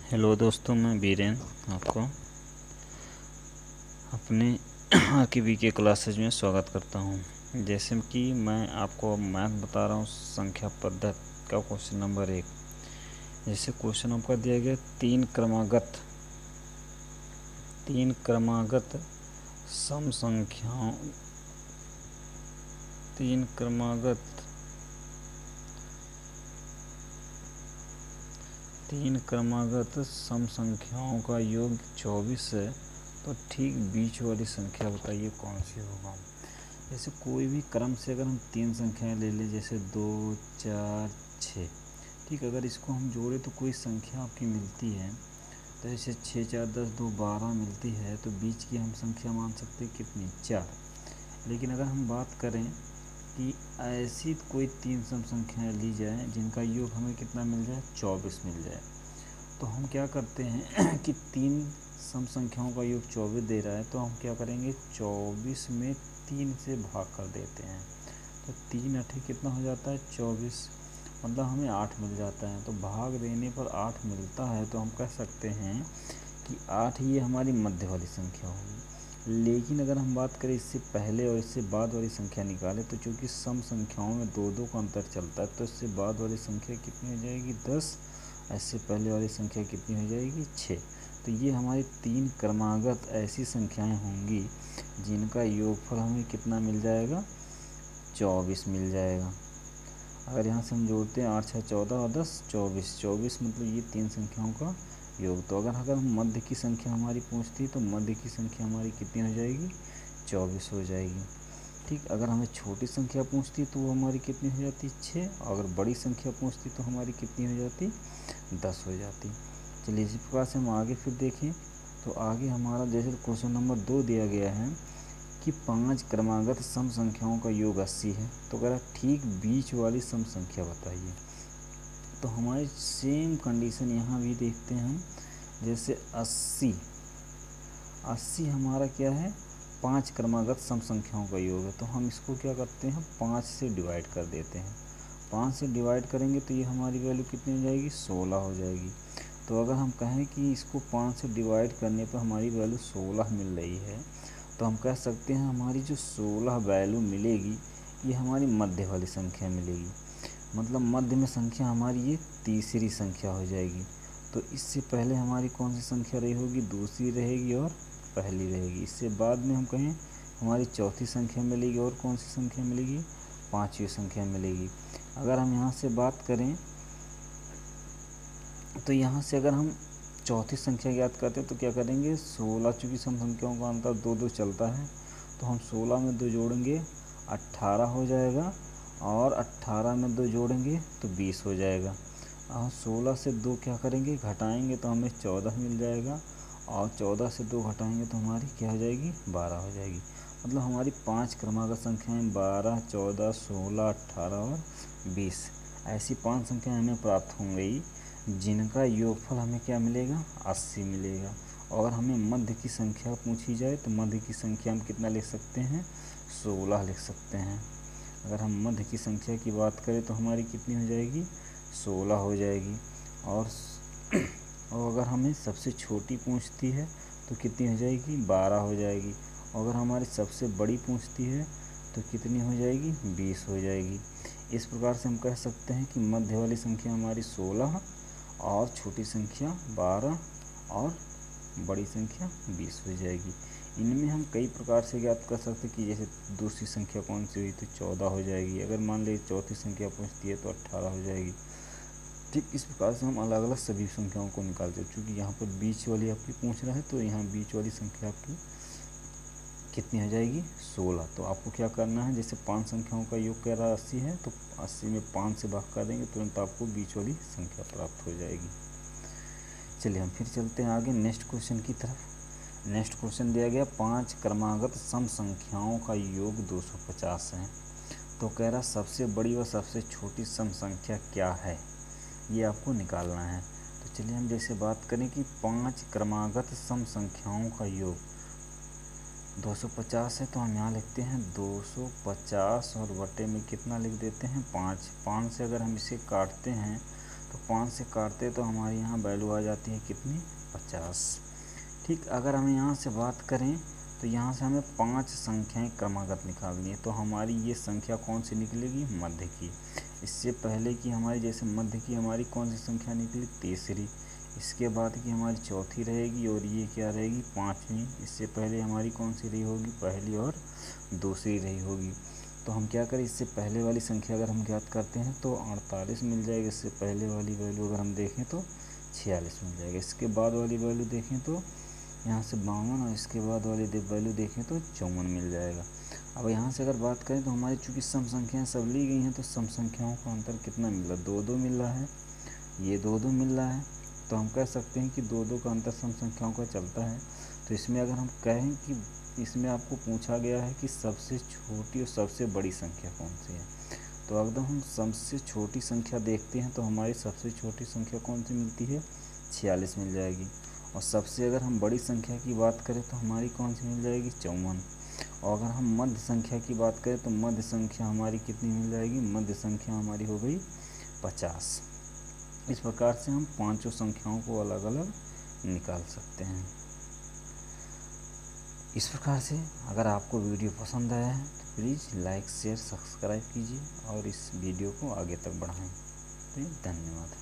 Hello दोस्तों, मैं बीरेन आपको अपने की वीके क्लासेज में स्वागत करता हूं। जैसे कि मैं आपको मैथ बता रहा हूं, संख्या पद्धति का क्वेश्चन नंबर 1। जैसे क्वेश्चन आपका दिया गया तीन क्रमागत सम संख्याओं तीन क्रमागत सम संख्याओं का योग 24 है, तो ठीक बीच वाली संख्या बताइए कौन सी होगा। जैसे कोई भी क्रम से अगर हम तीन संख्याएं ले लें, जैसे 2, 4, 6, ठीक, अगर इसको हम जोड़े तो कोई संख्या आपकी मिलती है। तो जैसे 6, 4, 10, 2, 12 मिलती है, तो बीच की हम संख्या मान सकते हैं कितनी, 4। लेकिन अगर हम बात करें कि ऐसी कोई तीन सम संख्याएं ली जाए जिनका योग हमें कितना मिल जाए, 24 मिल जाए, तो हम क्या करते हैं कि तीन सम संख्याओं का योग 24 दे रहा है, तो हम क्या करेंगे, 24 में 3 से भाग कर देते हैं। तो 3 अठे कितना हो जाता है, 24, मतलब हमें 8 मिल जाता है। तो भाग देने पर 8 मिलता है, तो हम कह सकते हैं कि 8 ये हमारी मध्य वाली संख्या होगी। लेकिन अगर हम बात करें इससे पहले और इससे बाद वाली संख्या निकालें, तो चूँकि सम संख्याओं में 2-2 का अंतर चलता है, तो इससे बाद वाली संख्या कितनी हो जाएगी, 10। इससे पहले वाली संख्या कितनी हो जाएगी, 6। तो ये हमारी तीन क्रमागत ऐसी संख्याएं होंगी जिनका योगफल हमें कितना मिल जाएगा, 24 मिल जाएगा। अगर यहाँ से हम जोड़ते हैं 8, 6, 14 और 10, 24, 24 मतलब ये तीन संख्याओं का योग। तो अगर हम मध्य की संख्या हमारी पूछती है, तो मध्य की संख्या हमारी कितनी हो जाएगी, 24 हो जाएगी। ठीक, अगर हमें छोटी संख्या पूछती तो वो हमारी कितनी हो जाती, 6। अगर बड़ी संख्या पूछती तो हमारी कितनी हो जाती, 10 हो जाती। चलिए इसी प्रकार से हम आगे फिर देखें। तो आगे हमारा जैसे क्वेश्चन नंबर 2 दिया गया है कि 5 क्रमागत सम संख्याओं का योग 80 है, तो अगर ठीक बीच वाली सम संख्या बताइए। तो हमारी सेम कंडीशन यहाँ भी देखते हैं हम। जैसे 80 हमारा क्या है, 5 क्रमागत सम संख्याओं का योग है। तो हम इसको क्या करते हैं, 5 से डिवाइड कर देते हैं। 5 से डिवाइड करेंगे तो ये हमारी वैल्यू कितनी हो जाएगी, 16 हो जाएगी। तो अगर हम कहें कि इसको 5 से डिवाइड करने पर हमारी वैल्यू 16 मिल रही है, तो हम कह सकते हैं हमारी जो 16 वैल्यू मिलेगी, ये हमारी मध्य वाली संख्या मिलेगी। मतलब मध्य में संख्या हमारी ये तीसरी संख्या हो जाएगी। तो इससे पहले हमारी कौन सी संख्या रही होगी, दूसरी रहेगी और पहली रहेगी। इससे बाद में हम कहें हमारी चौथी संख्या मिलेगी और कौन सी संख्या मिलेगी, पांचवी संख्या मिलेगी। अगर हम यहाँ से बात करें तो यहाँ से अगर हम चौथी संख्या ज्ञात करते हैं तो क्या करेंगे, 16, चूँकि सम संख्याओं का अंतर 2-2 चलता है, तो हम 16 में 2 जोड़ेंगे 18 हो जाएगा, और 18 में 2 जोड़ेंगे तो 20 हो जाएगा। और 16 से 2 क्या करेंगे, घटाएंगे तो हमें 14 मिल जाएगा, और 14 से 2 घटाएंगे तो हमारी क्या हो जाएगी, 12 हो जाएगी। मतलब हमारी 5 क्रमागत संख्याएं 12, 14, 16, 18 और 20 ऐसी 5 संख्याएं हमें प्राप्त हो गई जिनका योगफल हमें क्या मिलेगा, 80 मिलेगा। और अगर हमें मध्य की संख्या पूछी जाए तो मध्य की संख्या हम कितना लिख सकते हैं, 16 लिख सकते हैं। अगर हम मध्य की संख्या की बात करें तो हमारी कितनी हो जाएगी, 16 हो जाएगी। और अगर हमें सबसे छोटी पूछती है तो कितनी हो जाएगी, 12 हो जाएगी। अगर हमारी सबसे बड़ी पूछती है तो कितनी हो जाएगी, 20 हो जाएगी। इस प्रकार से हम कह सकते हैं कि मध्य वाली संख्या हमारी 16 और छोटी संख्या 12 और बड़ी संख्या 20 हो जाएगी। इनमें हम कई प्रकार से ज्ञात कर सकते हैं कि जैसे दूसरी संख्या कौन सी हुई तो 14 हो जाएगी। अगर मान लीजिए चौथी संख्या पूछती है तो 18 हो जाएगी। ठीक इस प्रकार से हम अलग अलग सभी संख्याओं को निकालते हैं। चूँकि यहाँ पर बीच वाली आपकी पूछ रहा है, तो यहाँ बीच वाली संख्या आपकी कितनी हो जाएगी, 16। तो आपको क्या करना है, जैसे 5 संख्याओं का योग कह रहा है 80 है, तो 80 में 5 से भाग कर देंगे, तुरंत आपको बीच वाली संख्या प्राप्त हो जाएगी। चलिए हम फिर चलते हैं आगे नेक्स्ट क्वेश्चन की तरफ। नेक्स्ट क्वेश्चन दिया गया 5 क्रमागत सम संख्याओं का योग 250 है। तो कह रहा सबसे बड़ी व सबसे छोटी सम संख्या क्या है, ये आपको निकालना है। तो चलिए हम जैसे बात करें कि 5 क्रमागत सम संख्याओं का योग 250 है, तो हम यहाँ लिखते हैं 250 और बटे में कितना लिख देते हैं, 5। 5 से अगर हम इसे काटते हैं तो 5 से काटते तो हमारे यहाँ वैल्यू आ जाती है कितनी, 50। ठीक, अगर हमें यहाँ से बात करें तो यहाँ से हमें 5 संख्याएं क्रमागत निकालनी है। तो हमारी ये संख्या कौन सी निकलेगी, मध्य की। इससे पहले की हमारी, जैसे मध्य की हमारी कौन सी संख्या निकली, तीसरी। इसके बाद की हमारी चौथी रहेगी और ये क्या रहेगी, 5वीं। इससे पहले हमारी कौन सी रही होगी, पहली और दूसरी रही होगी। तो हम क्या करें, इससे पहले वाली संख्या अगर हम ज्ञात करते हैं तो 48 मिल जाएगी। इससे पहले वाली वैल्यू अगर हम देखें तो 46 मिल जाएगा। इसके बाद वाली वैल्यू देखें तो यहाँ से 52 और इसके बाद वाली वैल्यू देखें तो 54 मिल जाएगा। अब यहाँ से अगर बात करें तो हमारी चूँकि सम संख्याएँ सब ली गई हैं तो सम संख्याओं का अंतर कितना मिल रहा है, 2-2 मिल रहा है, ये 2-2 मिल रहा है। तो हम कह सकते हैं कि 2-2 का अंतर सम संख्याओं का चलता है। तो इसमें अगर हम कहें कि इसमें आपको पूछा गया है कि सबसे छोटी और सबसे बड़ी संख्या कौन सी है, तो अगर हम सबसे छोटी संख्या देखते हैं तो हमारी सबसे छोटी संख्या कौन सी मिलती है, 46 मिल जाएगी। और सबसे अगर हम बड़ी संख्या की बात करें तो हमारी कौन सी मिल जाएगी, 54। और अगर हम मध्य संख्या की बात करें तो मध्य संख्या हमारी कितनी मिल जाएगी, मध्य संख्या हमारी हो गई 50। इस प्रकार से हम पांचों संख्याओं को अलग अलग निकाल सकते हैं। इस प्रकार से अगर आपको वीडियो पसंद आया है तो प्लीज़ लाइक शेयर सब्सक्राइब कीजिए और इस वीडियो को आगे तक बढ़ाएं। तो धन्यवाद।